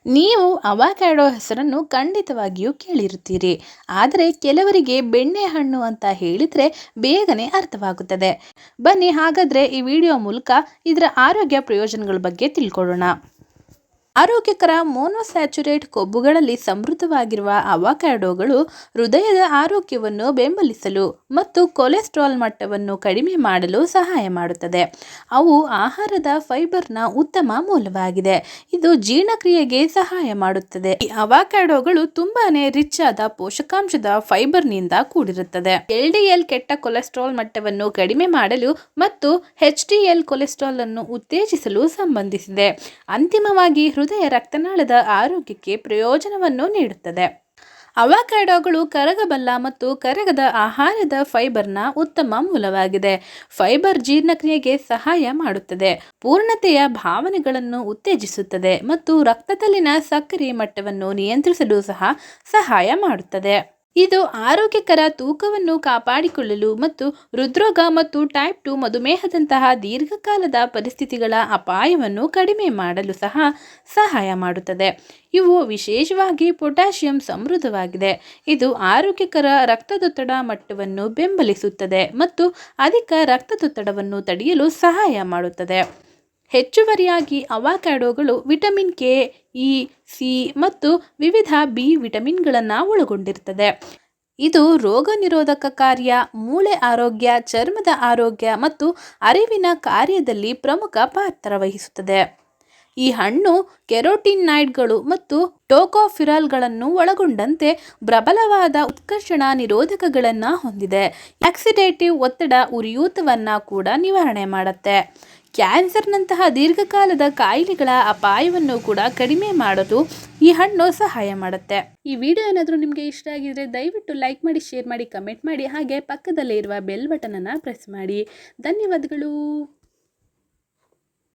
ನೀವು ಅವಕ್ಯಾಡೋ ಹೆಸರನ್ನು ಖಂಡಿತವಾಗಿಯೂ ಕೇಳಿರುತ್ತೀರಿ. ಆದರೆ ಕೆಲವರಿಗೆ ಬೆಣ್ಣೆಹಣ್ಣು ಅಂತ ಹೇಳಿದರೆ ಬೇಗನೆ ಅರ್ಥವಾಗುತ್ತದೆ. ಬನ್ನಿ ಹಾಗಾದರೆ ಈ ವಿಡಿಯೋ ಮೂಲಕ ಇದರ ಆರೋಗ್ಯ ಪ್ರಯೋಜನಗಳ ಬಗ್ಗೆ ತಿಳ್ಕೊಳ್ಳೋಣ. ಆರೋಗ್ಯಕರ ಮೋನೋಸ್ಯಾಚುರೇಟ್ ಕೊಬ್ಬುಗಳಲ್ಲಿ ಸಮೃದ್ಧವಾಗಿರುವ ಅವಕ್ಯಾಡೋಗಳು ಹೃದಯದ ಆರೋಗ್ಯವನ್ನು ಬೆಂಬಲಿಸಲು ಮತ್ತು ಕೊಲೆಸ್ಟ್ರಾಲ್ ಮಟ್ಟವನ್ನು ಕಡಿಮೆ ಮಾಡಲು ಸಹಾಯ ಮಾಡುತ್ತದೆ. ಅವು ಆಹಾರದ ಫೈಬರ್ನ ಉತ್ತಮ ಮೂಲವಾಗಿದೆ. ಇದು ಜೀರ್ಣಕ್ರಿಯೆಗೆ ಸಹಾಯ ಮಾಡುತ್ತದೆ. ಈ ಅವಕ್ಯಾಡೋಗಳು ತುಂಬಾನೇ ರಿಚ್ ಆದ ಪೋಷಕಾಂಶದ ಫೈಬರ್ನಿಂದ ಕೂಡಿರುತ್ತದೆ. LDL ಕೆಟ್ಟ ಕೊಲೆಸ್ಟ್ರಾಲ್ ಮಟ್ಟವನ್ನು ಕಡಿಮೆ ಮಾಡಲು ಮತ್ತು HDL ಕೊಲೆಸ್ಟ್ರಾಲ್ ಅನ್ನು ಉತ್ತೇಜಿಸಲು ಸಂಬಂಧಿಸಿದೆ. ಅಂತಿಮವಾಗಿ ಹೃದಯ ರಕ್ತನಾಳದ ಆರೋಗ್ಯಕ್ಕೆ ಪ್ರಯೋಜನವನ್ನು ನೀಡುತ್ತದೆ. ಅವಕ್ಯಾಡೋಗಳು ಕರಗಬಲ್ಲ ಮತ್ತು ಕರಗದ ಆಹಾರದ ಫೈಬರ್ನ ಉತ್ತಮ ಮೂಲವಾಗಿದೆ. ಫೈಬರ್ ಜೀರ್ಣಕ್ರಿಯೆಗೆ ಸಹಾಯ ಮಾಡುತ್ತದೆ, ಪೂರ್ಣತೆಯ ಭಾವನೆಗಳನ್ನು ಉತ್ತೇಜಿಸುತ್ತದೆ ಮತ್ತು ರಕ್ತದಲ್ಲಿನ ಸಕ್ಕರೆ ಮಟ್ಟವನ್ನು ನಿಯಂತ್ರಿಸಲು ಸಹ ಸಹಾಯ ಮಾಡುತ್ತದೆ. ಇದು ಆರೋಗ್ಯಕರ ತೂಕವನ್ನು ಕಾಪಾಡಿಕೊಳ್ಳಲು ಮತ್ತು ಹೃದ್ರೋಗ ಮತ್ತು ಟೈಪ್ 2 ಮಧುಮೇಹದಂತಹ ದೀರ್ಘಕಾಲದ ಪರಿಸ್ಥಿತಿಗಳ ಅಪಾಯವನ್ನು ಕಡಿಮೆ ಮಾಡಲು ಸಹ ಸಹಾಯ ಮಾಡುತ್ತದೆ. ಇವು ವಿಶೇಷವಾಗಿ ಪೊಟ್ಯಾಷಿಯಂ ಸಮೃದ್ಧವಾಗಿದೆ. ಇದು ಆರೋಗ್ಯಕರ ರಕ್ತದೊತ್ತಡ ಮಟ್ಟವನ್ನು ಬೆಂಬಲಿಸುತ್ತದೆ ಮತ್ತು ಅಧಿಕ ರಕ್ತದೊತ್ತಡವನ್ನು ತಡೆಯಲು ಸಹಾಯ ಮಾಡುತ್ತದೆ. ಹೆಚ್ಚುವರಿಯಾಗಿ ಅವಕ್ಯಾಡೋಗಳು ವಿಟಮಿನ್ ಕೆ, ಇ, ಸಿ ಮತ್ತು ವಿವಿಧ ಬಿ ವಿಟಮಿನ್ಗಳನ್ನು ಒಳಗೊಂಡಿರುತ್ತದೆ. ಇದು ರೋಗ ನಿರೋಧಕ ಕಾರ್ಯ, ಮೂಳೆ ಆರೋಗ್ಯ, ಚರ್ಮದ ಆರೋಗ್ಯ ಮತ್ತು ಅರಿವಿನ ಕಾರ್ಯದಲ್ಲಿ ಪ್ರಮುಖ ಪಾತ್ರ ವಹಿಸುತ್ತದೆ. ಈ ಹಣ್ಣು ಕೆರೋಟಿನಾಯ್ಡ್ಗಳು ಮತ್ತು ಟೋಕೋಫಿರಾಲ್ಗಳನ್ನು ಒಳಗೊಂಡಂತೆ ಪ್ರಬಲವಾದ ಉತ್ಕರ್ಷಣ ನಿರೋಧಕಗಳನ್ನು ಹೊಂದಿದೆ. ಆಕ್ಸಿಡೇಟಿವ್ ಒತ್ತಡ ಉರಿಯೂತವನ್ನು ಕೂಡ ನಿವಾರಣೆ ಮಾಡುತ್ತೆ. ಕ್ಯಾನ್ಸರ್ನಂತಹ ದೀರ್ಘಕಾಲದ ಕಾಯಿಲೆಗಳ ಅಪಾಯವನ್ನು ಕೂಡ ಕಡಿಮೆ ಮಾಡಲು ಈ ಹಣ್ಣು ಸಹಾಯ ಮಾಡುತ್ತೆ. ಈ ವಿಡಿಯೋ ಏನಾದರೂ ನಿಮಗೆ ಇಷ್ಟ ಆಗಿದ್ರೆ ದಯವಿಟ್ಟು ಲೈಕ್ ಮಾಡಿ, ಶೇರ್ ಮಾಡಿ, ಕಮೆಂಟ್ ಮಾಡಿ, ಹಾಗೆ ಪಕ್ಕದಲ್ಲೇ ಇರುವ ಬೆಲ್ ಬಟನ್ ಅನ್ನು ಪ್ರೆಸ್ ಮಾಡಿ. ಧನ್ಯವಾದಗಳು.